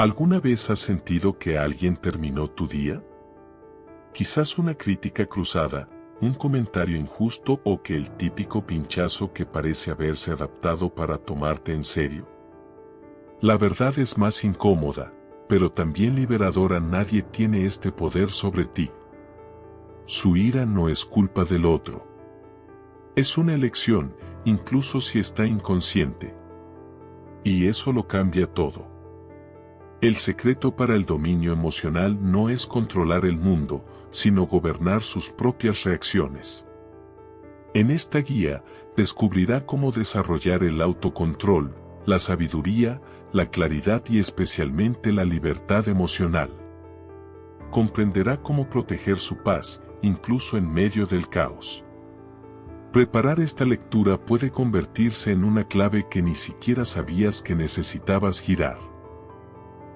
¿Alguna vez has sentido que alguien terminó tu día? Quizás una crítica cruzada, un comentario injusto o que el típico pinchazo que parece haberse adaptado para tomarte en serio. La verdad es más incómoda, pero también liberadora. Nadie tiene este poder sobre ti. Su ira no es culpa del otro. Es una elección, incluso si está inconsciente. Y eso lo cambia todo. El secreto para el dominio emocional no es controlar el mundo, sino gobernar sus propias reacciones. En esta guía, descubrirá cómo desarrollar el autocontrol, la sabiduría, la claridad y especialmente la libertad emocional. Comprenderá cómo proteger su paz, incluso en medio del caos. Preparar esta lectura puede convertirse en una clave que ni siquiera sabías que necesitabas girar.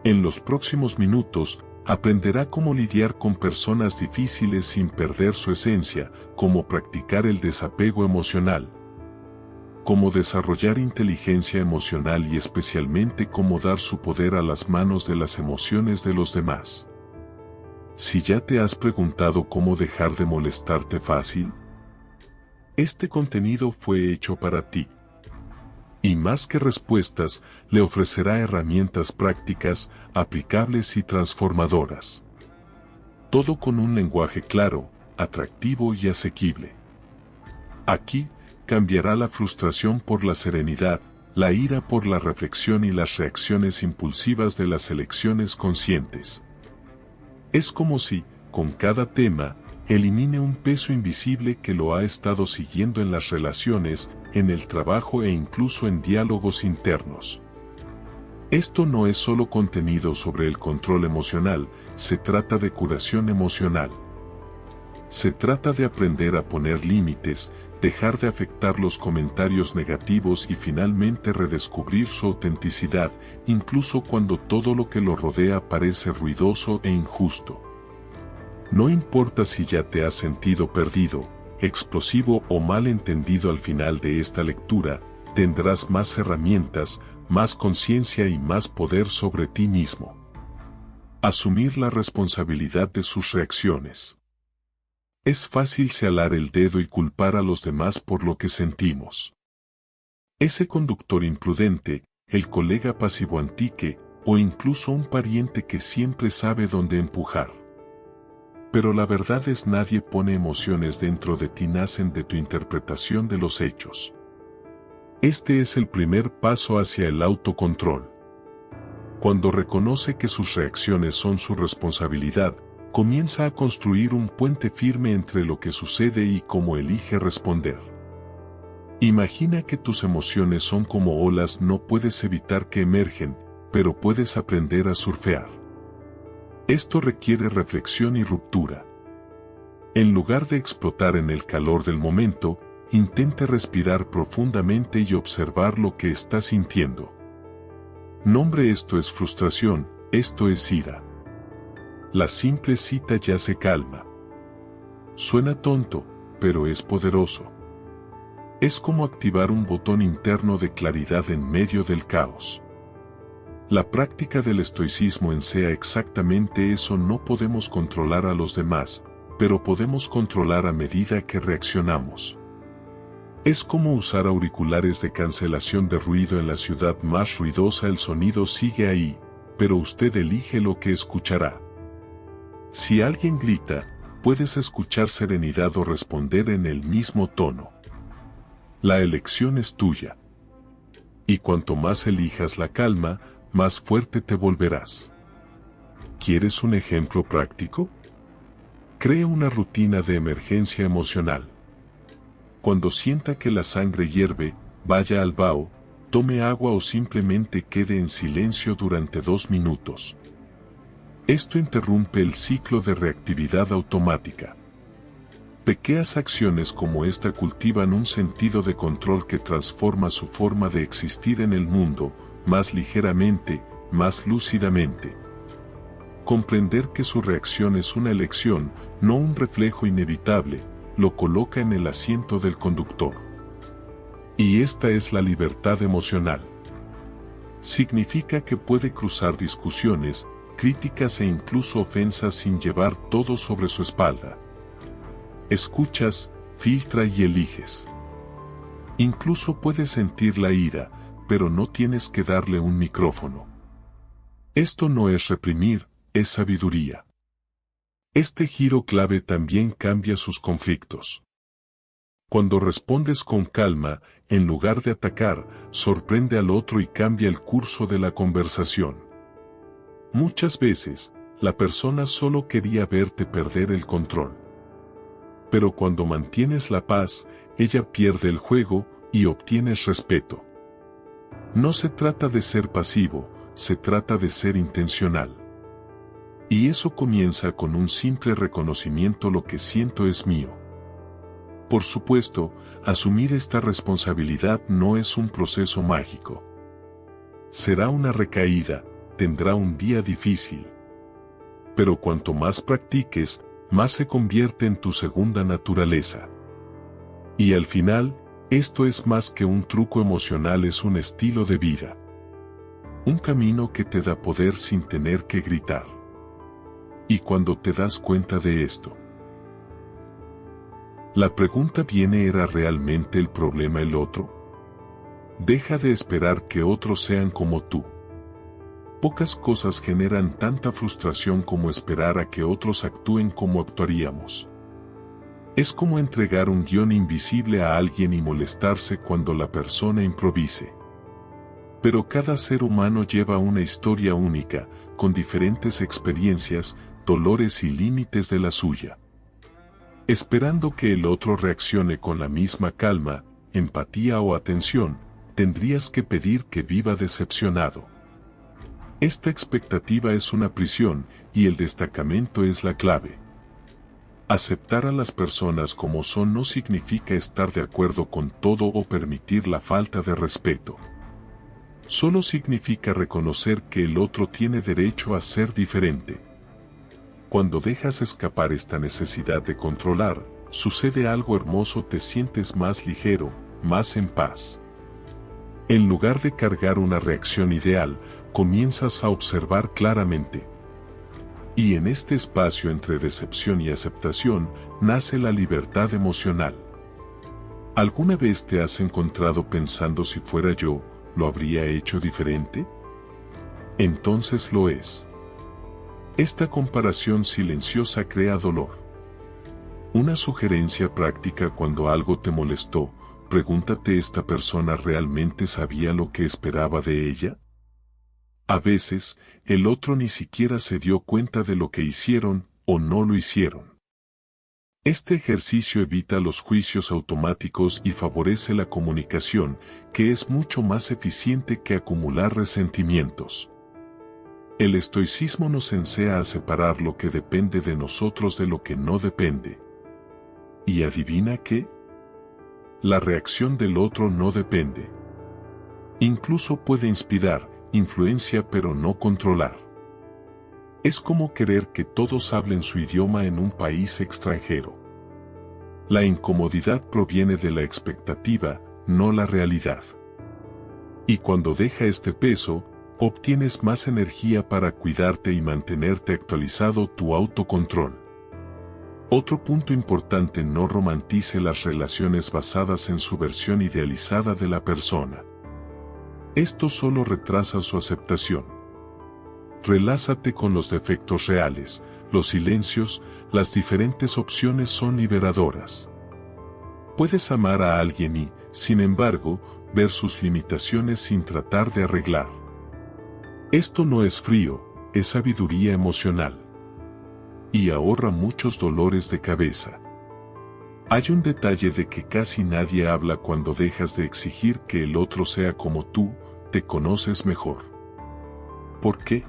En los próximos minutos, aprenderá cómo lidiar con personas difíciles sin perder su esencia, cómo practicar el desapego emocional, cómo desarrollar inteligencia emocional y especialmente cómo dar su poder a las manos de las emociones de los demás. Si ya te has preguntado cómo dejar de molestarte fácil, este contenido fue hecho para ti. Y más que respuestas, le ofrecerá herramientas prácticas, aplicables y transformadoras. Todo con un lenguaje claro, atractivo y asequible. Aquí, cambiará la frustración por la serenidad, la ira por la reflexión y las reacciones impulsivas de las elecciones conscientes. Es como si, con cada tema, elimine un peso invisible que lo ha estado siguiendo en las relaciones, en el trabajo e incluso en diálogos internos. Esto no es solo contenido sobre el control emocional, se trata de curación emocional. Se trata de aprender a poner límites, dejar de afectar los comentarios negativos y finalmente redescubrir su autenticidad, incluso cuando todo lo que lo rodea parece ruidoso e injusto. No importa si ya te has sentido perdido, explosivo o mal entendido. Al final de esta lectura, tendrás más herramientas, más conciencia y más poder sobre ti mismo. Asumir la responsabilidad de sus reacciones. Es fácil señalar el dedo y culpar a los demás por lo que sentimos. Ese conductor imprudente, el colega pasivo antique, o incluso un pariente que siempre sabe dónde empujar. Pero la verdad es nadie pone emociones dentro de ti, nacen de tu interpretación de los hechos. Este es el primer paso hacia el autocontrol. Cuando reconoce que sus reacciones son su responsabilidad, comienza a construir un puente firme entre lo que sucede y cómo elige responder. Imagina que tus emociones son como olas, no puedes evitar que emergen, pero puedes aprender a surfear. Esto requiere reflexión y ruptura. En lugar de explotar en el calor del momento, intente respirar profundamente y observar lo que está sintiendo. Nombre esto es frustración, esto es ira. La simple cita ya se calma. Suena tonto, pero es poderoso. Es como activar un botón interno de claridad en medio del caos. La práctica del estoicismo enseña exactamente eso. No podemos controlar a los demás, pero podemos controlar a medida que reaccionamos. Es como usar auriculares de cancelación de ruido en la ciudad más ruidosa. El sonido sigue ahí, pero usted elige lo que escuchará. Si alguien grita, puedes escuchar serenidad o responder en el mismo tono. La elección es tuya. Y cuanto más elijas la calma, más fuerte te volverás. ¿Quieres un ejemplo práctico? Crea una rutina de emergencia emocional. Cuando sienta que la sangre hierve, vaya al baño, tome agua o simplemente quede en silencio durante 2 minutos. Esto interrumpe el ciclo de reactividad automática. Pequeñas acciones como esta cultivan un sentido de control que transforma su forma de existir en el mundo, más ligeramente, más lúcidamente. Comprender que su reacción es una elección, no un reflejo inevitable, lo coloca en el asiento del conductor. Y esta es la libertad emocional. Significa que puede cruzar discusiones, críticas e incluso ofensas sin llevar todo sobre su espalda. Escuchas, filtra y eliges. Incluso puedes sentir la ira, pero no tienes que darle un micrófono. Esto no es reprimir, es sabiduría. Este giro clave también cambia sus conflictos. Cuando respondes con calma, en lugar de atacar, sorprende al otro y cambia el curso de la conversación. Muchas veces, la persona solo quería verte perder el control. Pero cuando mantienes la paz, ella pierde el juego y obtienes respeto. No se trata de ser pasivo, se trata de ser intencional. Y eso comienza con un simple reconocimiento: lo que siento es mío. Por supuesto, asumir esta responsabilidad no es un proceso mágico. Será una recaída, tendrá un día difícil. Pero cuanto más practiques, más se convierte en tu segunda naturaleza. Y al final, esto es más que un truco emocional, es un estilo de vida. Un camino que te da poder sin tener que gritar. Y cuando te das cuenta de esto, la pregunta viene: ¿era realmente el problema el otro? Deja de esperar que otros sean como tú. Pocas cosas generan tanta frustración como esperar a que otros actúen como actuaríamos. Es como entregar un guión invisible a alguien y molestarse cuando la persona improvise. Pero cada ser humano lleva una historia única, con diferentes experiencias, dolores y límites de la suya. Esperando que el otro reaccione con la misma calma, empatía o atención, tendrías que pedir que viva decepcionado. Esta expectativa es una prisión, y el destacamento es la clave. Aceptar a las personas como son no significa estar de acuerdo con todo o permitir la falta de respeto. Solo significa reconocer que el otro tiene derecho a ser diferente. Cuando dejas escapar esta necesidad de controlar, sucede algo hermoso: te sientes más ligero, más en paz. En lugar de cargar una reacción ideal, comienzas a observar claramente. Y en este espacio entre decepción y aceptación, nace la libertad emocional. ¿Alguna vez te has encontrado pensando: si fuera yo, lo habría hecho diferente? Entonces lo es. Esta comparación silenciosa crea dolor. Una sugerencia práctica: cuando algo te molestó, pregúntate: ¿esta persona realmente sabía lo que esperaba de ella? A veces, el otro ni siquiera se dio cuenta de lo que hicieron o no lo hicieron. Este ejercicio evita los juicios automáticos y favorece la comunicación, que es mucho más eficiente que acumular resentimientos. El estoicismo nos enseña a separar lo que depende de nosotros de lo que no depende. ¿Y adivina qué? La reacción del otro no depende. Incluso puede inspirar, influencia, pero no controlar. Es como querer que todos hablen su idioma en un país extranjero. La incomodidad proviene de la expectativa, no la realidad. Y cuando deja este peso, obtienes más energía para cuidarte y mantenerte actualizado. Tu autocontrol. Otro punto importante: no romantice las relaciones basadas en su versión idealizada de la persona. Esto solo retrasa su aceptación. Relázate con los defectos reales, los silencios, las diferentes opciones son liberadoras. Puedes amar a alguien y, sin embargo, ver sus limitaciones sin tratar de arreglar. Esto no es frío, es sabiduría emocional. Y ahorra muchos dolores de cabeza. Hay un detalle de que casi nadie habla: cuando dejas de exigir que el otro sea como tú, te conoces mejor. ¿Por qué?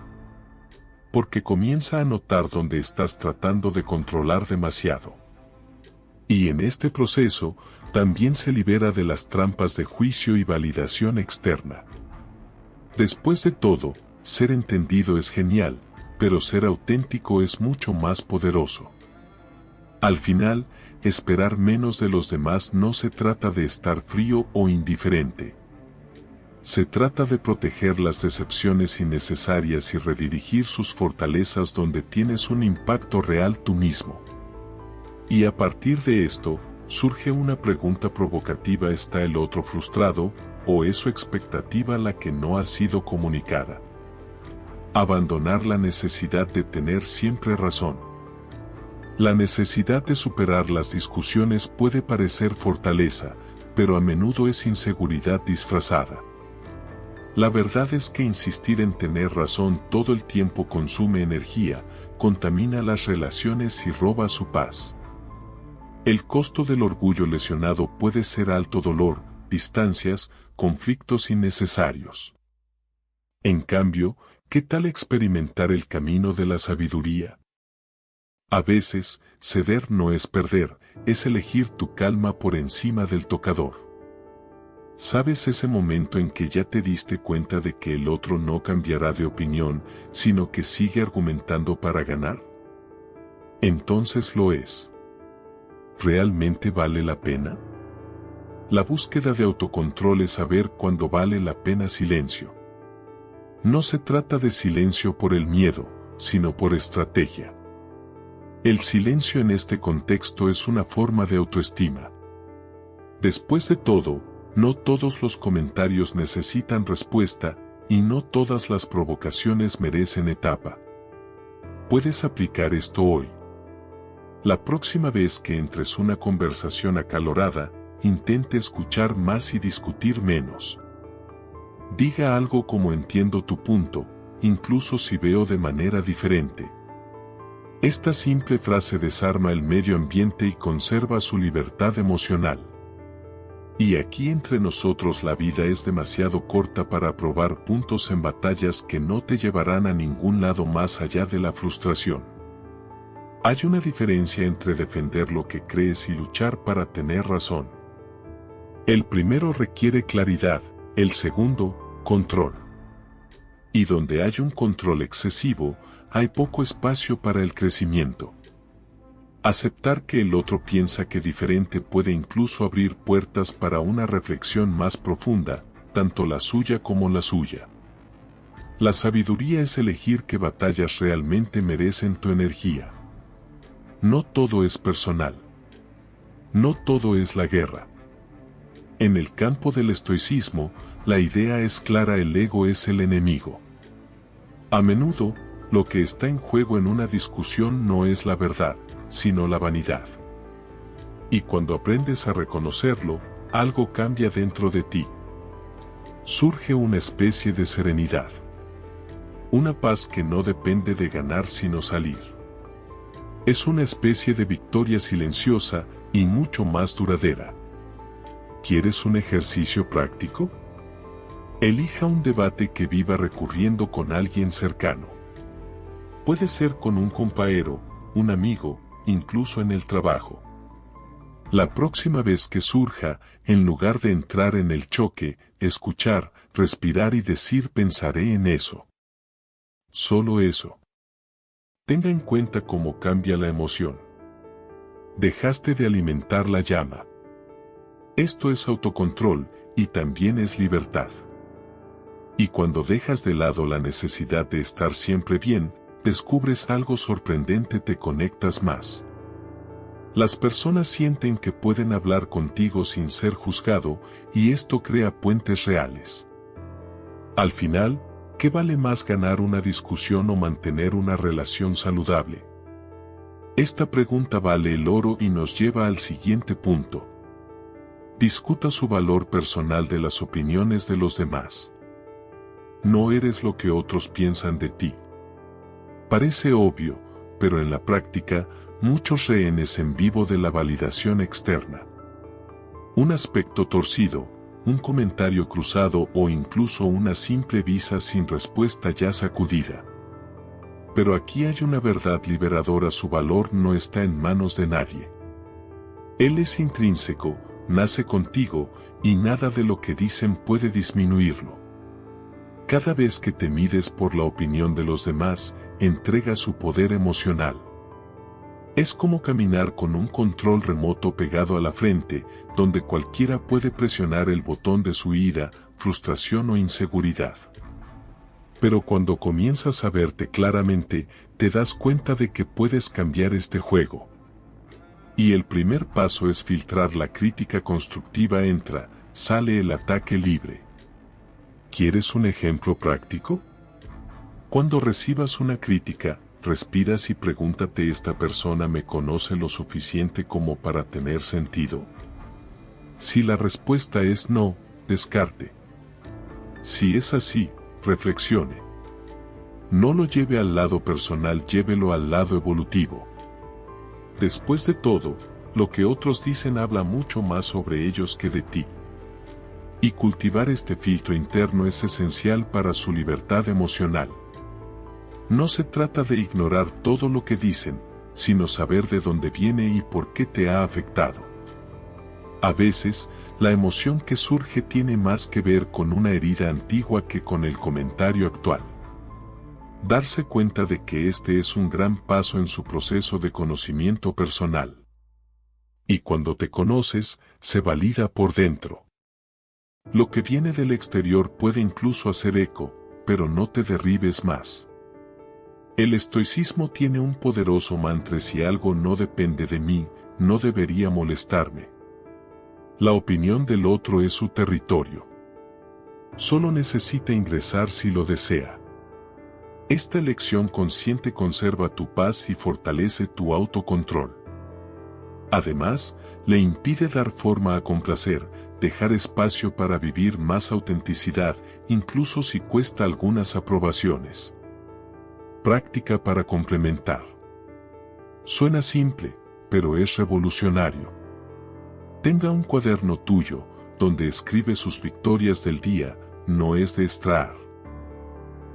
Porque comienza a notar dónde estás tratando de controlar demasiado. Y en este proceso, también se libera de las trampas de juicio y validación externa. Después de todo, ser entendido es genial, pero ser auténtico es mucho más poderoso. Al final, esperar menos de los demás no se trata de estar frío o indiferente. Se trata de proteger las decepciones innecesarias y redirigir sus fortalezas donde tienes un impacto real tú mismo. Y a partir de esto, surge una pregunta provocativa: ¿está el otro frustrado, o es su expectativa la que no ha sido comunicada? Abandonar la necesidad de tener siempre razón. La necesidad de superar las discusiones puede parecer fortaleza, pero a menudo es inseguridad disfrazada. La verdad es que insistir en tener razón todo el tiempo consume energía, contamina las relaciones y roba su paz. El costo del orgullo lesionado puede ser alto dolor, distancias, conflictos innecesarios. En cambio, ¿qué tal experimentar el camino de la sabiduría? A veces, ceder no es perder, es elegir tu calma por encima del tocador. ¿Sabes ese momento en que ya te diste cuenta de que el otro no cambiará de opinión, sino que sigue argumentando para ganar? Entonces lo es. ¿Realmente vale la pena? La búsqueda de autocontrol es saber cuándo vale la pena silencio. No se trata de silencio por el miedo, sino por estrategia. El silencio en este contexto es una forma de autoestima. Después de todo, no todos los comentarios necesitan respuesta, y no todas las provocaciones merecen etapa. Puedes aplicar esto hoy. La próxima vez que entres una conversación acalorada, intente escuchar más y discutir menos. Diga algo como: entiendo tu punto, incluso si veo de manera diferente. Esta simple frase desarma el medio ambiente y conserva su libertad emocional. Y aquí entre nosotros, la vida es demasiado corta para probar puntos en batallas que no te llevarán a ningún lado más allá de la frustración. Hay una diferencia entre defender lo que crees y luchar para tener razón. El primero requiere claridad, el segundo, control. Y donde hay un control excesivo, hay poco espacio para el crecimiento. Aceptar que el otro piensa que diferente puede incluso abrir puertas para una reflexión más profunda, tanto la suya como la suya. La sabiduría es elegir qué batallas realmente merecen tu energía. No todo es personal. No todo es la guerra. En el campo del estoicismo, la idea es clara: el ego es el enemigo. A menudo, lo que está en juego en una discusión no es la verdad, sino la vanidad. Y cuando aprendes a reconocerlo, algo cambia dentro de ti. Surge una especie de serenidad. Una paz que no depende de ganar sino salir. Es una especie de victoria silenciosa y mucho más duradera. ¿Quieres un ejercicio práctico? Elija un debate que viva recurriendo con alguien cercano. Puede ser con un compañero, un amigo, incluso en el trabajo. La próxima vez que surja, en lugar de entrar en el choque, escuchar, respirar y decir: pensaré en eso. Solo eso. Tenga en cuenta cómo cambia la emoción. Dejaste de alimentar la llama. Esto es autocontrol, y también es libertad. Y cuando dejas de lado la necesidad de estar siempre bien, descubres algo sorprendente: te conectas más. Las personas sienten que pueden hablar contigo sin ser juzgado, y esto crea puentes reales. Al final, ¿qué vale más, ganar una discusión o mantener una relación saludable? Esta pregunta vale el oro y nos lleva al siguiente punto. Discuta su valor personal de las opiniones de los demás. No eres lo que otros piensan de ti. Parece obvio, pero en la práctica, muchos rehenes en vivo de la validación externa. Un aspecto torcido, un comentario cruzado o incluso una simple visa sin respuesta ya sacudida. Pero aquí hay una verdad liberadora: su valor no está en manos de nadie. Él es intrínseco, nace contigo, y nada de lo que dicen puede disminuirlo. Cada vez que te mides por la opinión de los demás, entregas su poder emocional. Es como caminar con un control remoto pegado a la frente, donde cualquiera puede presionar el botón de su ira, frustración o inseguridad. Pero cuando comienzas a verte claramente, te das cuenta de que puedes cambiar este juego. Y el primer paso es filtrar la crítica constructiva. Sale el ataque libre. ¿Quieres un ejemplo práctico? Cuando recibas una crítica, respiras y pregúntate: ¿esta persona me conoce lo suficiente como para tener sentido? Si la respuesta es no, descarte. Si es así, reflexione. No lo lleve al lado personal, llévelo al lado evolutivo. Después de todo, lo que otros dicen habla mucho más sobre ellos que de ti. Y cultivar este filtro interno es esencial para su libertad emocional. No se trata de ignorar todo lo que dicen, sino saber de dónde viene y por qué te ha afectado. A veces, la emoción que surge tiene más que ver con una herida antigua que con el comentario actual. Darse cuenta de que este es un gran paso en su proceso de conocimiento personal. Y cuando te conoces, se valida por dentro. Lo que viene del exterior puede incluso hacer eco, pero no te derribes más. El estoicismo tiene un poderoso mantra: si algo no depende de mí, no debería molestarme. La opinión del otro es su territorio. Solo necesita ingresar si lo desea. Esta elección consciente conserva tu paz y fortalece tu autocontrol. Además, le impide dar forma a complacer, dejar espacio para vivir más autenticidad, incluso si cuesta algunas aprobaciones. Práctica para complementar. Suena simple, pero es revolucionario. Tenga un cuaderno tuyo, donde escribe sus victorias del día, no es de extraer.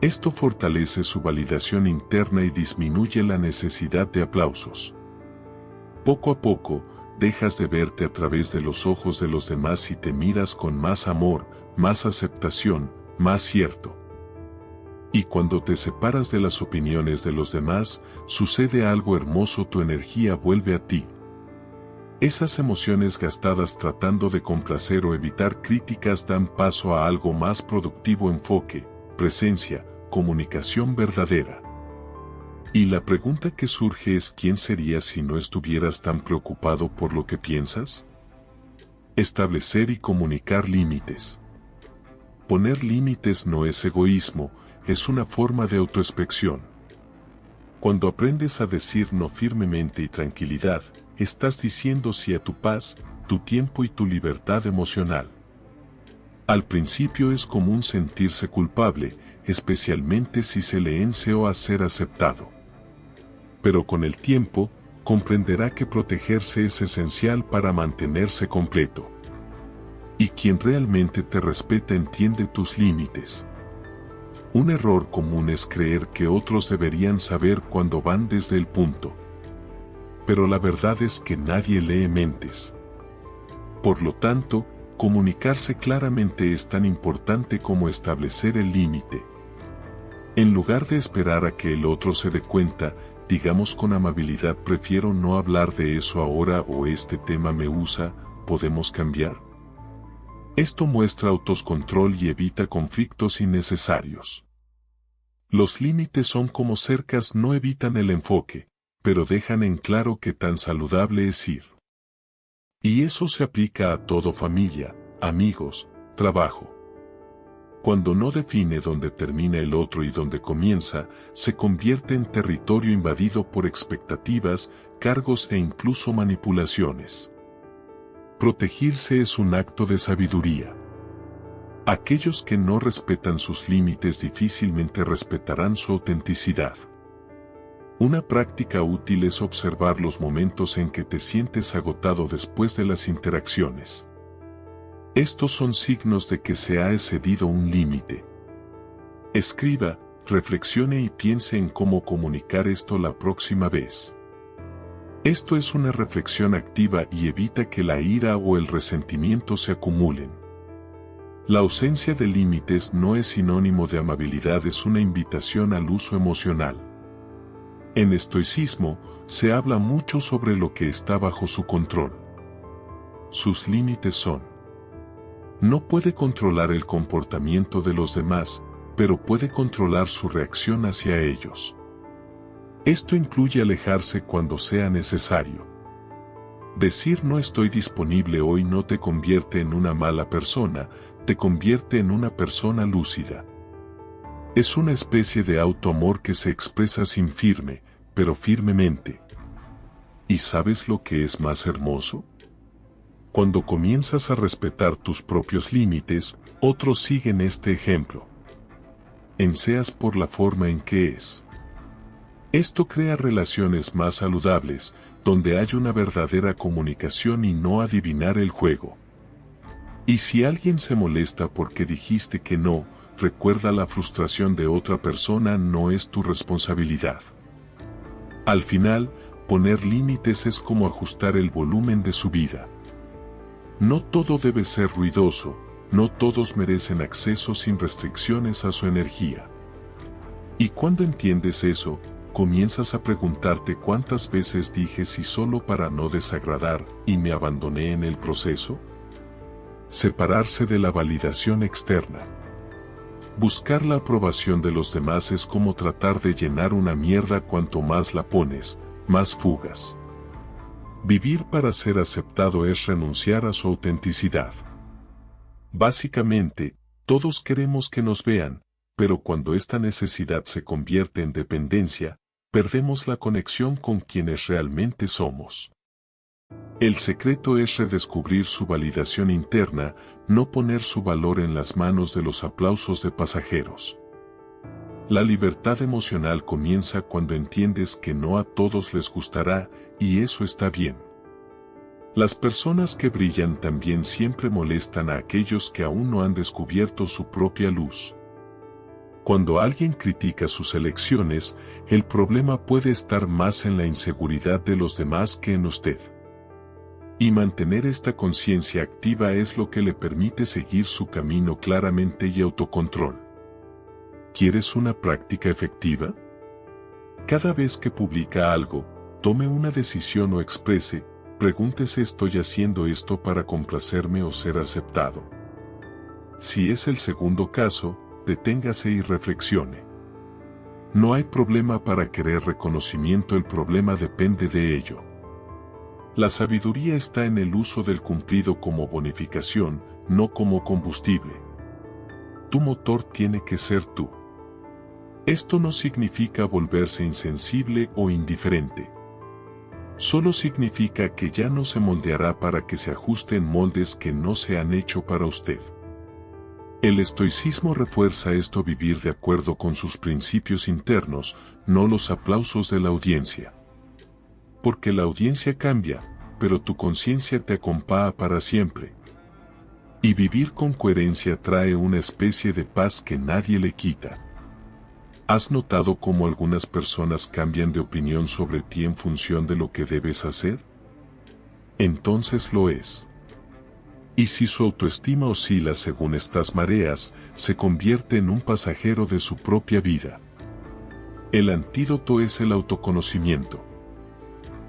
Esto fortalece su validación interna y disminuye la necesidad de aplausos. Poco a poco, dejas de verte a través de los ojos de los demás y te miras con más amor, más aceptación, más cierto. Y cuando te separas de las opiniones de los demás, sucede algo hermoso: tu energía vuelve a ti. Esas emociones gastadas tratando de complacer o evitar críticas dan paso a algo más productivo: enfoque, presencia, comunicación verdadera. Y la pregunta que surge es: ¿quién serías si no estuvieras tan preocupado por lo que piensas? Establecer y comunicar límites. Poner límites no es egoísmo, es una forma de autoinspección. Cuando aprendes a decir no firmemente y tranquilidad, estás diciendo sí a tu paz, tu tiempo y tu libertad emocional. Al principio es común sentirse culpable, especialmente si se le enseñó a ser aceptado. Pero con el tiempo, comprenderá que protegerse es esencial para mantenerse completo. Y quien realmente te respeta entiende tus límites. Un error común es creer que otros deberían saber cuando van desde el punto. Pero la verdad es que nadie lee mentes. Por lo tanto, comunicarse claramente es tan importante como establecer el límite. En lugar de esperar a que el otro se dé cuenta, digamos con amabilidad: prefiero no hablar de eso ahora, o este tema me usa, ¿podemos cambiar? Esto muestra autocontrol y evita conflictos innecesarios. Los límites son como cercas, no evitan el enfoque, pero dejan en claro qué tan saludable es ir. Y eso se aplica a todo: familia, amigos, trabajo. Cuando no define dónde termina el otro y dónde comienza, se convierte en territorio invadido por expectativas, cargos e incluso manipulaciones. Protegirse es un acto de sabiduría. Aquellos que no respetan sus límites difícilmente respetarán su autenticidad. Una práctica útil es observar los momentos en que te sientes agotado después de las interacciones. Estos son signos de que se ha excedido un límite. Escriba, reflexione y piense en cómo comunicar esto la próxima vez. Esto es una reflexión activa y evita que la ira o el resentimiento se acumulen. La ausencia de límites no es sinónimo de amabilidad, es una invitación al uso emocional. En estoicismo, se habla mucho sobre lo que está bajo su control. Sus límites son: No puede controlar el comportamiento de los demás, pero puede controlar su reacción hacia ellos. Esto incluye alejarse cuando sea necesario. Decir no estoy disponible hoy no te convierte en una mala persona, te convierte en una persona lúcida. Es una especie de autoamor que se expresa sin firme, pero firmemente. ¿Y sabes lo que es más hermoso? Cuando comienzas a respetar tus propios límites, otros siguen este ejemplo. Enseas por la forma en que es. Esto crea relaciones más saludables, donde hay una verdadera comunicación y no adivinar el juego. Y si alguien se molesta porque dijiste que no, recuerda la frustración de otra persona no es tu responsabilidad. Al final, poner límites es como ajustar el volumen de su vida. No todo debe ser ruidoso, no todos merecen acceso sin restricciones a su energía. Y cuando entiendes eso, comienzas a preguntarte cuántas veces dije sí solo para no desagradar y me abandoné en el proceso. Separarse de la validación externa. Buscar la aprobación de los demás es como tratar de llenar una mierda, cuanto más la pones, más fugas. Vivir para ser aceptado es renunciar a su autenticidad. Básicamente, todos queremos que nos vean, pero cuando esta necesidad se convierte en dependencia, perdemos la conexión con quienes realmente somos. El secreto es redescubrir su validación interna, no poner su valor en las manos de los aplausos de pasajeros. La libertad emocional comienza cuando entiendes que no a todos les gustará, y eso está bien. Las personas que brillan también siempre molestan a aquellos que aún no han descubierto su propia luz. Cuando alguien critica sus elecciones, el problema puede estar más en la inseguridad de los demás que en usted. Y mantener esta conciencia activa es lo que le permite seguir su camino claramente y autocontrol. ¿Quieres una práctica efectiva? Cada vez que publica algo, tome una decisión o exprese, pregúntese: ¿estoy haciendo esto para complacerme o ser aceptado? Si es el segundo caso, deténgase y reflexione. No hay problema para querer reconocimiento, el problema depende de ello. La sabiduría está en el uso del cumplido como bonificación, no como combustible. Tu motor tiene que ser tú. Esto no significa volverse insensible o indiferente. Solo significa que ya no se moldeará para que se ajuste en moldes que no se han hecho para usted. El estoicismo refuerza esto: vivir de acuerdo con sus principios internos, no los aplausos de la audiencia. Porque la audiencia cambia, pero tu conciencia te acompaña para siempre. Y vivir con coherencia trae una especie de paz que nadie le quita. ¿Has notado cómo algunas personas cambian de opinión sobre ti en función de lo que debes hacer? Entonces lo es. Y si su autoestima oscila según estas mareas, se convierte en un pasajero de su propia vida. El antídoto es el autoconocimiento.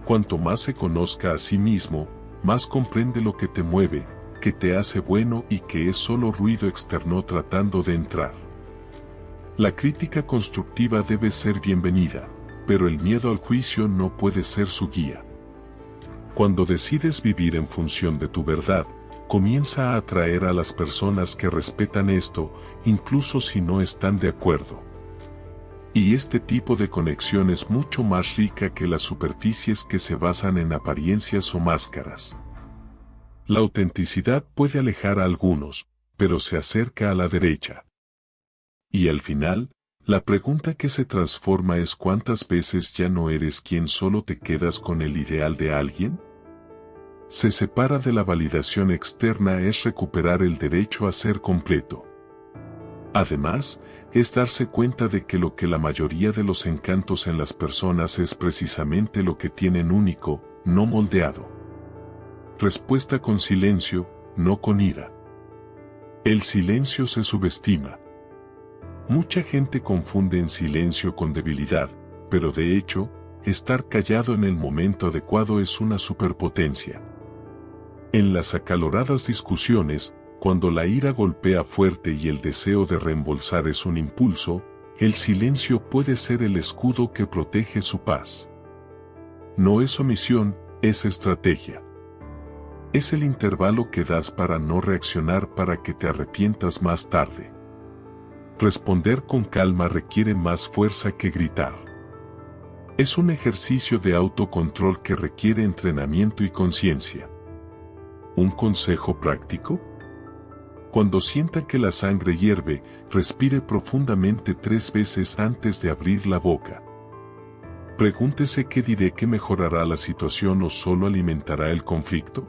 Cuanto más se conozca a sí mismo, más comprende lo que te mueve, que te hace bueno y que es solo ruido externo tratando de entrar. La crítica constructiva debe ser bienvenida, pero el miedo al juicio no puede ser su guía. Cuando decides vivir en función de tu verdad, comienza a atraer a las personas que respetan esto, incluso si no están de acuerdo. Y este tipo de conexión es mucho más rica que las superficies que se basan en apariencias o máscaras. La autenticidad puede alejar a algunos, pero se acerca a la derecha. Y al final, la pregunta que se transforma es: ¿cuántas veces ya no eres quien solo te quedas con el ideal de alguien? Se separa de la validación externa es recuperar el derecho a ser completo. Además, es darse cuenta de que lo que la mayoría de los encantos en las personas es precisamente lo que tienen único, no moldeado. Respuesta con silencio, no con ira. El silencio se subestima. Mucha gente confunde en silencio con debilidad, pero de hecho, estar callado en el momento adecuado es una superpotencia. En las acaloradas discusiones, Cuando la ira golpea fuerte y el deseo de reembolsar es un impulso, el silencio puede ser el escudo que protege su paz. No es omisión, es estrategia. Es el intervalo que das para no reaccionar para que te arrepientas más tarde. Responder con calma requiere más fuerza que gritar. Es un ejercicio de autocontrol que requiere entrenamiento y conciencia. ¿Un consejo práctico? Cuando sienta que la sangre hierve, respire profundamente 3 veces antes de abrir la boca. Pregúntese qué diré que mejorará la situación o solo alimentará el conflicto.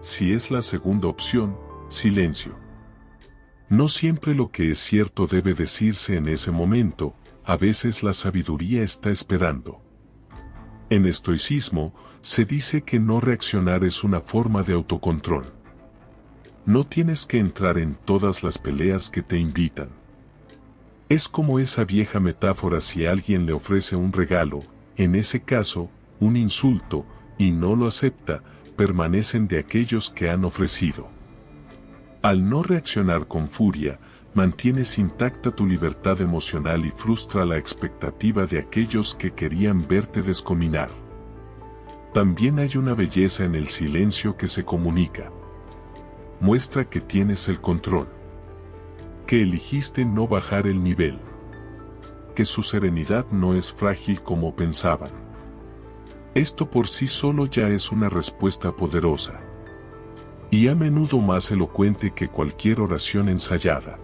Si es la segunda opción, silencio. No siempre lo que es cierto debe decirse en ese momento, a veces la sabiduría está esperando. En estoicismo, se dice que no reaccionar es una forma de autocontrol. No tienes que entrar en todas las peleas que te invitan. Es como esa vieja metáfora: si alguien le ofrece un regalo, en ese caso, un insulto, y no lo acepta, permanecen de aquellos que han ofrecido. Al no reaccionar con furia, mantienes intacta tu libertad emocional y frustra la expectativa de aquellos que querían verte descominar. También hay una belleza en el silencio que se comunica. Muestra que tienes el control. Que eligiste no bajar el nivel. Que su serenidad no es frágil como pensaban. Esto por sí solo ya es una respuesta poderosa. Y a menudo más elocuente que cualquier oración ensayada.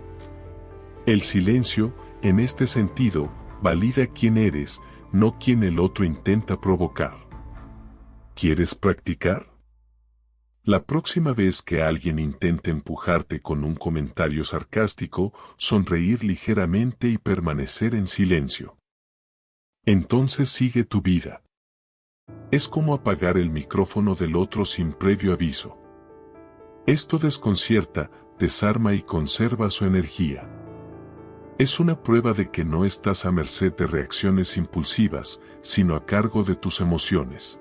El silencio, en este sentido, valida quién eres, no quien el otro intenta provocar. ¿Quieres practicar? La próxima vez que alguien intente empujarte con un comentario sarcástico, sonreír ligeramente y permanecer en silencio. Entonces sigue tu vida. Es como apagar el micrófono del otro sin previo aviso. Esto desconcierta, desarma y conserva su energía. Es una prueba de que no estás a merced de reacciones impulsivas, sino a cargo de tus emociones.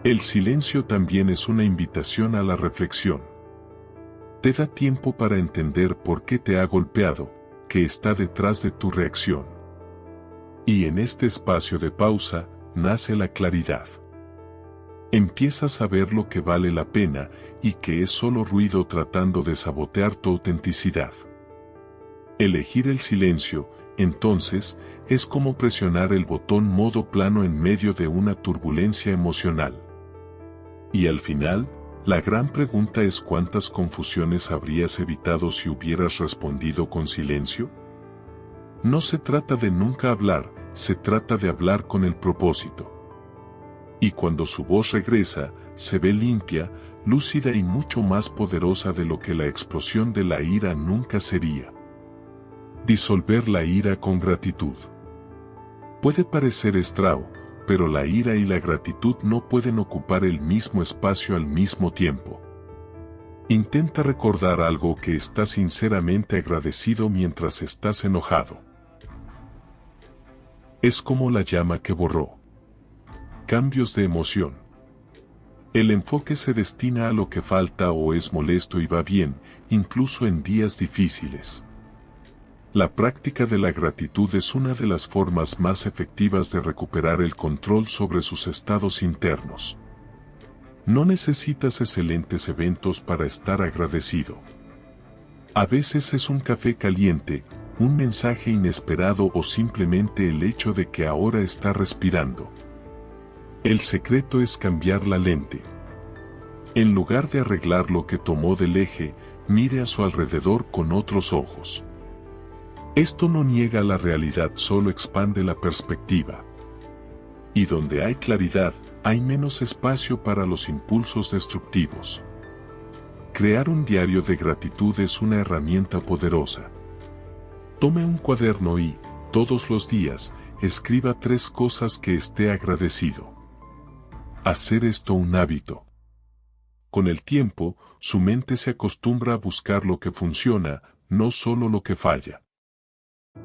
El silencio también es una invitación a la reflexión. Te da tiempo para entender por qué te ha golpeado, qué está detrás de tu reacción. Y en este espacio de pausa, nace la claridad. Empiezas a ver lo que vale la pena y que es solo ruido tratando de sabotear tu autenticidad. Elegir el silencio, entonces, es como presionar el botón modo plano en medio de una turbulencia emocional. Y al final, la gran pregunta es: ¿cuántas confusiones habrías evitado si hubieras respondido con silencio? No se trata de nunca hablar, se trata de hablar con el propósito. Y cuando su voz regresa, se ve limpia, lúcida y mucho más poderosa de lo que la explosión de la ira nunca sería. Disolver la ira con gratitud. Puede parecer extraño, pero la ira y la gratitud no pueden ocupar el mismo espacio al mismo tiempo. Intenta recordar algo que estás sinceramente agradecido mientras estás enojado. Es como la llama que borró. Cambios de emoción. El enfoque se destina a lo que falta o es molesto y va bien, incluso en días difíciles. La práctica de la gratitud es una de las formas más efectivas de recuperar el control sobre sus estados internos. No necesitas excelentes eventos para estar agradecido. A veces es un café caliente, un mensaje inesperado o simplemente el hecho de que ahora está respirando. El secreto es cambiar la lente. En lugar de arreglar lo que tomó del eje, mire a su alrededor con otros ojos. Esto no niega la realidad, solo expande la perspectiva. Y donde hay claridad, hay menos espacio para los impulsos destructivos. Crear un diario de gratitud es una herramienta poderosa. Tome un cuaderno y, todos los días, escriba 3 cosas que esté agradecido. Hacer esto un hábito. Con el tiempo, su mente se acostumbra a buscar lo que funciona, no solo lo que falla.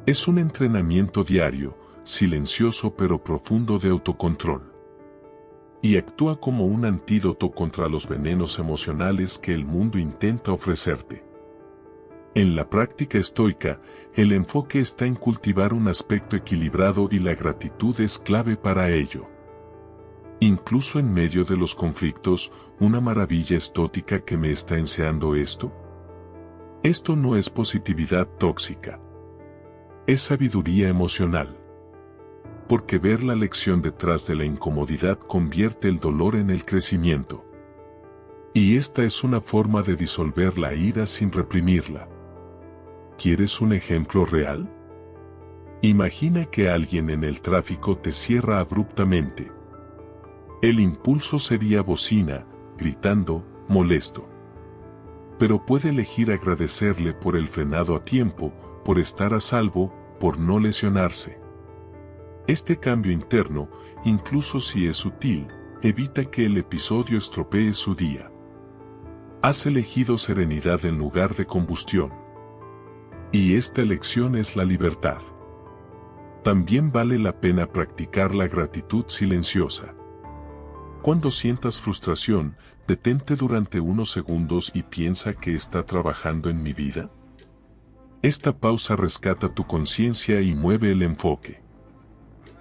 Es un entrenamiento diario, silencioso pero profundo de autocontrol. y actúa como un antídoto contra los venenos emocionales que el mundo intenta ofrecerte. En la práctica estoica, el enfoque está en cultivar un aspecto equilibrado y la gratitud es clave para ello. Incluso en medio de los conflictos, una maravilla estoica que me está enseñando esto. Esto no es positividad tóxica. Es sabiduría emocional. Porque ver la lección detrás de la incomodidad convierte el dolor en el crecimiento. Y esta es una forma de disolver la ira sin reprimirla. ¿Quieres un ejemplo real? Imagina que alguien en el tráfico te cierra abruptamente. El impulso sería bocina, gritando, molesto. Pero puede elegir agradecerle por el frenado a tiempo, por estar a salvo, por no lesionarse. Este cambio interno, incluso si es sutil, evita que el episodio estropee su día. Has elegido serenidad en lugar de combustión. Y esta elección es la libertad. También vale la pena practicar la gratitud silenciosa. Cuando sientas frustración, detente durante unos segundos y piensa que está trabajando en mi vida. Esta pausa rescata tu conciencia y mueve el enfoque.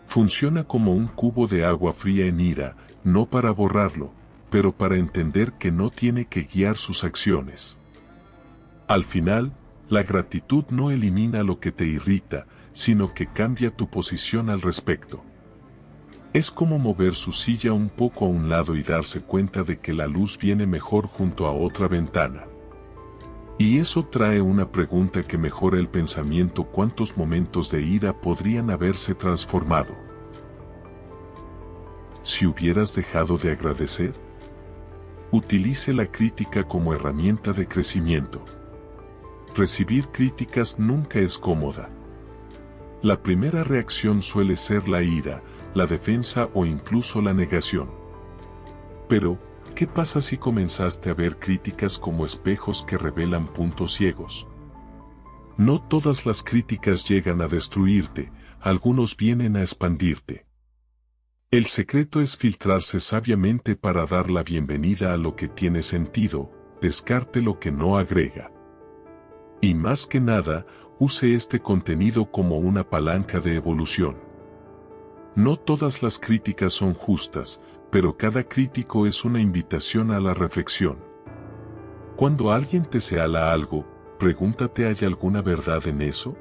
Funciona como un cubo de agua fría en ira, no para borrarlo, pero para entender que no tiene que guiar sus acciones. Al final, la gratitud no elimina lo que te irrita, sino que cambia tu posición al respecto. Es como mover su silla un poco a un lado y darse cuenta de que la luz viene mejor junto a otra ventana. Y eso trae una pregunta que mejora el pensamiento: ¿cuántos momentos de ira podrían haberse transformado si hubieras dejado de agradecer? Utilice la crítica como herramienta de crecimiento. Recibir críticas nunca es cómoda. La primera reacción suele ser la ira, la defensa o incluso la negación. Pero, ¿qué pasa si comenzaste a ver críticas como espejos que revelan puntos ciegos? No todas las críticas llegan a destruirte, algunos vienen a expandirte. El secreto es filtrarse sabiamente para dar la bienvenida a lo que tiene sentido, descarte lo que no agrega. Y más que nada, use este contenido como una palanca de evolución. No todas las críticas son justas, pero cada crítico es una invitación a la reflexión. Cuando alguien te señala algo, pregúntate: ¿hay alguna verdad en eso?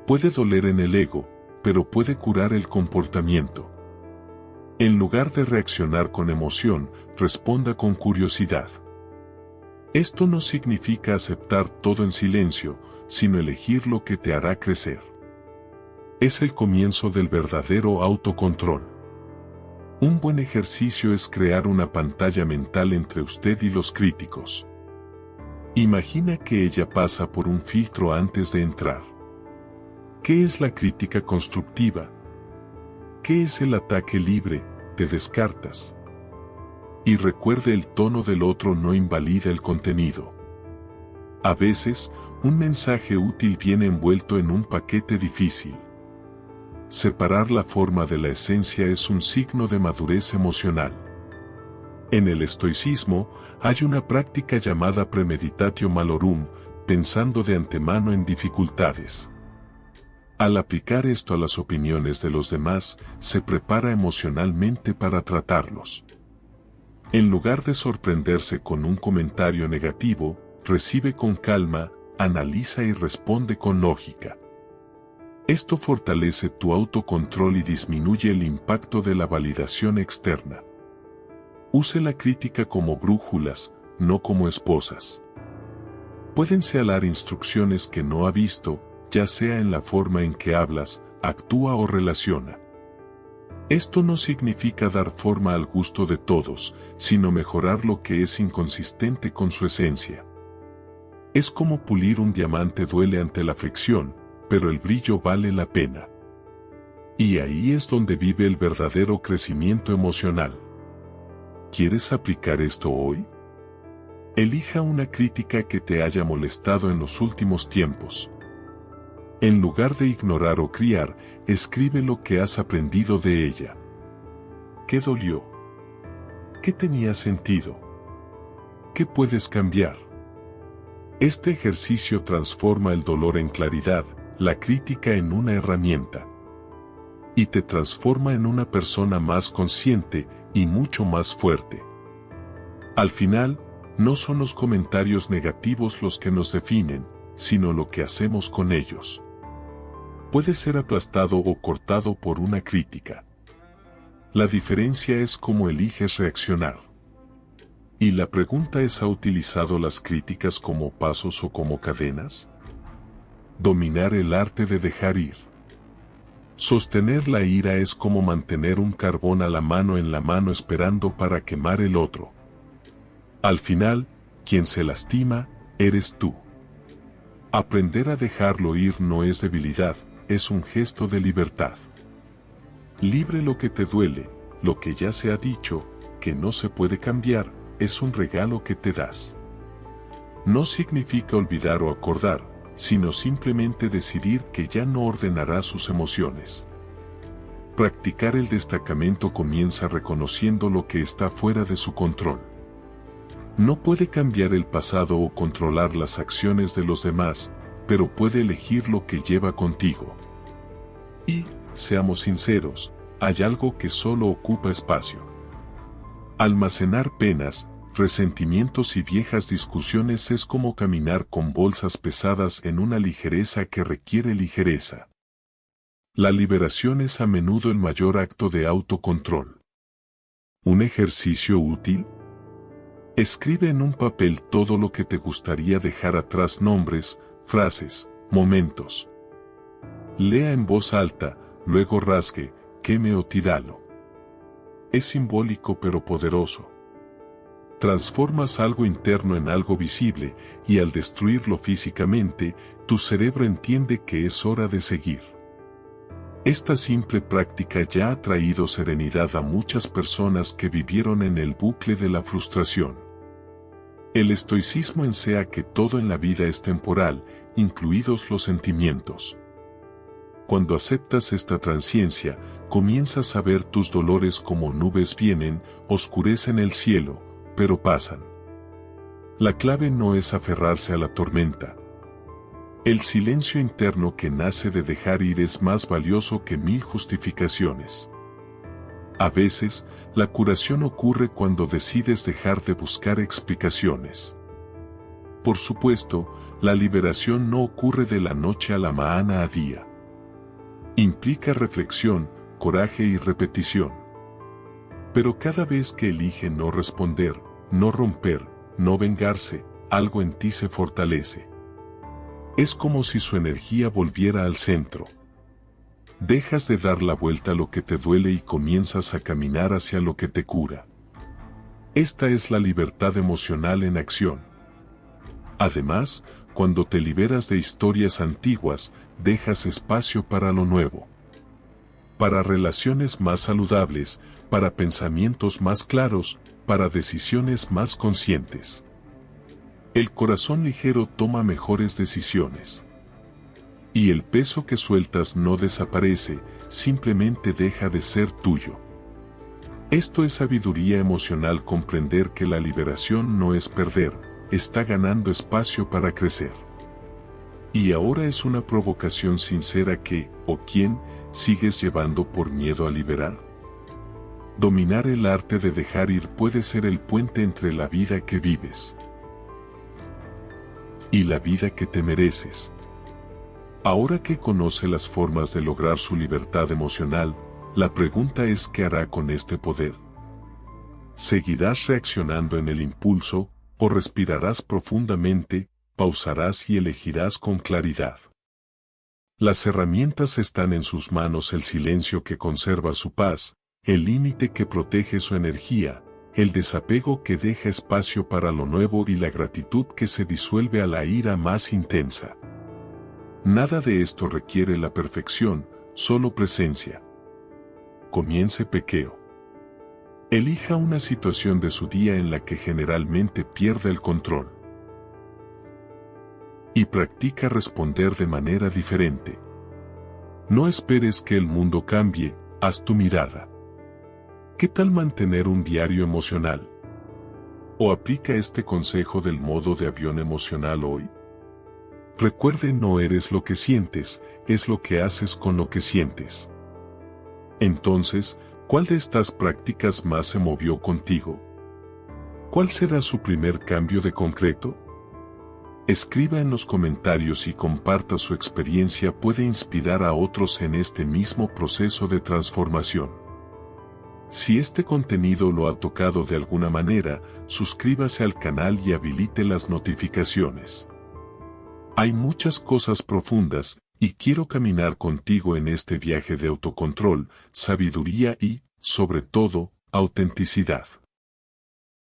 Puede doler en el ego, pero puede curar el comportamiento. En lugar de reaccionar con emoción, responda con curiosidad. Esto no significa aceptar todo en silencio, sino elegir lo que te hará crecer. Es el comienzo del verdadero autocontrol. Un buen ejercicio es crear una pantalla mental entre usted y los críticos. Imagina que ella pasa por un filtro antes de entrar. ¿Qué es la crítica constructiva? ¿Qué es el ataque libre? Te descartas. Y recuerde, el tono del otro no invalida el contenido. A veces, un mensaje útil viene envuelto en un paquete difícil. Separar la forma de la esencia es un signo de madurez emocional. En el estoicismo, hay una práctica llamada premeditatio malorum, pensando de antemano en dificultades. Al aplicar esto a las opiniones de los demás, se prepara emocionalmente para tratarlos. En lugar de sorprenderse con un comentario negativo, recibe con calma, analiza y responde con lógica. Esto fortalece tu autocontrol y disminuye el impacto de la validación externa. Use la crítica como brújulas, no como esposas. Pueden señalar instrucciones que no ha visto, ya sea en la forma en que hablas, actúa o relaciona. Esto no significa dar forma al gusto de todos, sino mejorar lo que es inconsistente con su esencia. Es como pulir un diamante: duele ante la fricción, pero el brillo vale la pena. Y ahí es donde vive el verdadero crecimiento emocional. ¿Quieres aplicar esto hoy? Elija una crítica que te haya molestado en los últimos tiempos. En lugar de ignorar o criar, escribe lo que has aprendido de ella. ¿Qué dolió? ¿Qué tenía sentido? ¿Qué puedes cambiar? Este ejercicio transforma el dolor en claridad, la crítica en una herramienta. Y te transforma en una persona más consciente y mucho más fuerte. Al final, no son los comentarios negativos los que nos definen, sino lo que hacemos con ellos. Puede ser aplastado o cortado por una crítica. La diferencia es cómo eliges reaccionar. Y la pregunta es: ¿ha utilizado las críticas como pasos o como cadenas? Dominar el arte de dejar ir. Sostener la ira es como mantener un carbón a la mano en la mano esperando para quemar el otro. Al final, quien se lastima, eres tú. Aprender a dejarlo ir no es debilidad, es un gesto de libertad. Libre lo que te duele, lo que ya se ha dicho, que no se puede cambiar, es un regalo que te das. No significa olvidar o acordar, sino simplemente decidir que ya no ordenará sus emociones. Practicar el destacamento comienza reconociendo lo que está fuera de su control. No puede cambiar el pasado o controlar las acciones de los demás, pero puede elegir lo que lleva contigo. Y, seamos sinceros, hay algo que solo ocupa espacio. Almacenar penas, resentimientos y viejas discusiones es como caminar con bolsas pesadas en una ligereza que requiere ligereza. La liberación es a menudo el mayor acto de autocontrol. ¿Un ejercicio útil? Escribe en un papel todo lo que te gustaría dejar atrás: nombres, frases, momentos. Lea en voz alta, luego rasgue, queme o tíralo. Es simbólico pero poderoso. Transformas algo interno en algo visible, y al destruirlo físicamente, tu cerebro entiende que es hora de seguir. Esta simple práctica ya ha traído serenidad a muchas personas que vivieron en el bucle de la frustración. El estoicismo enseña que todo en la vida es temporal, incluidos los sentimientos. Cuando aceptas esta transciencia, comienzas a ver tus dolores como nubes: vienen, oscurecen el cielo, pero pasan. La clave no es aferrarse a la tormenta. El silencio interno que nace de dejar ir es más valioso que 1000 justificaciones. A veces, la curación ocurre cuando decides dejar de buscar explicaciones. Por supuesto, la liberación no ocurre de la noche a la mañana a día. Implica reflexión, coraje y repetición. Pero cada vez que elige no responder, no romper, no vengarse, algo en ti se fortalece. Es como si su energía volviera al centro. Dejas de dar la vuelta a lo que te duele y comienzas a caminar hacia lo que te cura. Esta es la libertad emocional en acción. Además, cuando te liberas de historias antiguas, dejas espacio para lo nuevo. Para relaciones más saludables, para pensamientos más claros, para decisiones más conscientes. El corazón ligero toma mejores decisiones. Y el peso que sueltas no desaparece, simplemente deja de ser tuyo. Esto es sabiduría emocional: comprender que la liberación no es perder, está ganando espacio para crecer. Y ahora es una provocación sincera: ¿qué o quién sigues llevando por miedo a liberar? Dominar el arte de dejar ir puede ser el puente entre la vida que vives y la vida que te mereces. Ahora que conoce las formas de lograr su libertad emocional, la pregunta es: ¿qué hará con este poder? ¿Seguirás reaccionando en el impulso, o respirarás profundamente, pausarás y elegirás con claridad? Las herramientas están en sus manos: el silencio que conserva su paz, el límite que protege su energía, el desapego que deja espacio para lo nuevo y la gratitud que se disuelve a la ira más intensa. Nada de esto requiere la perfección, solo presencia. Comience pequeño. Elija una situación de su día en la que generalmente pierde el control. Y practica responder de manera diferente. No esperes que el mundo cambie, haz tu mirada. ¿Qué tal mantener un diario emocional? ¿O aplica este consejo del modo de avión emocional hoy? Recuerde, no eres lo que sientes, es lo que haces con lo que sientes. Entonces, ¿cuál de estas prácticas más se movió contigo? ¿Cuál será su primer cambio de concreto? Escriba en los comentarios y comparta su experiencia, puede inspirar a otros en este mismo proceso de transformación. Si este contenido lo ha tocado de alguna manera, suscríbase al canal y habilite las notificaciones. Hay muchas cosas profundas, y quiero caminar contigo en este viaje de autocontrol, sabiduría y, sobre todo, autenticidad.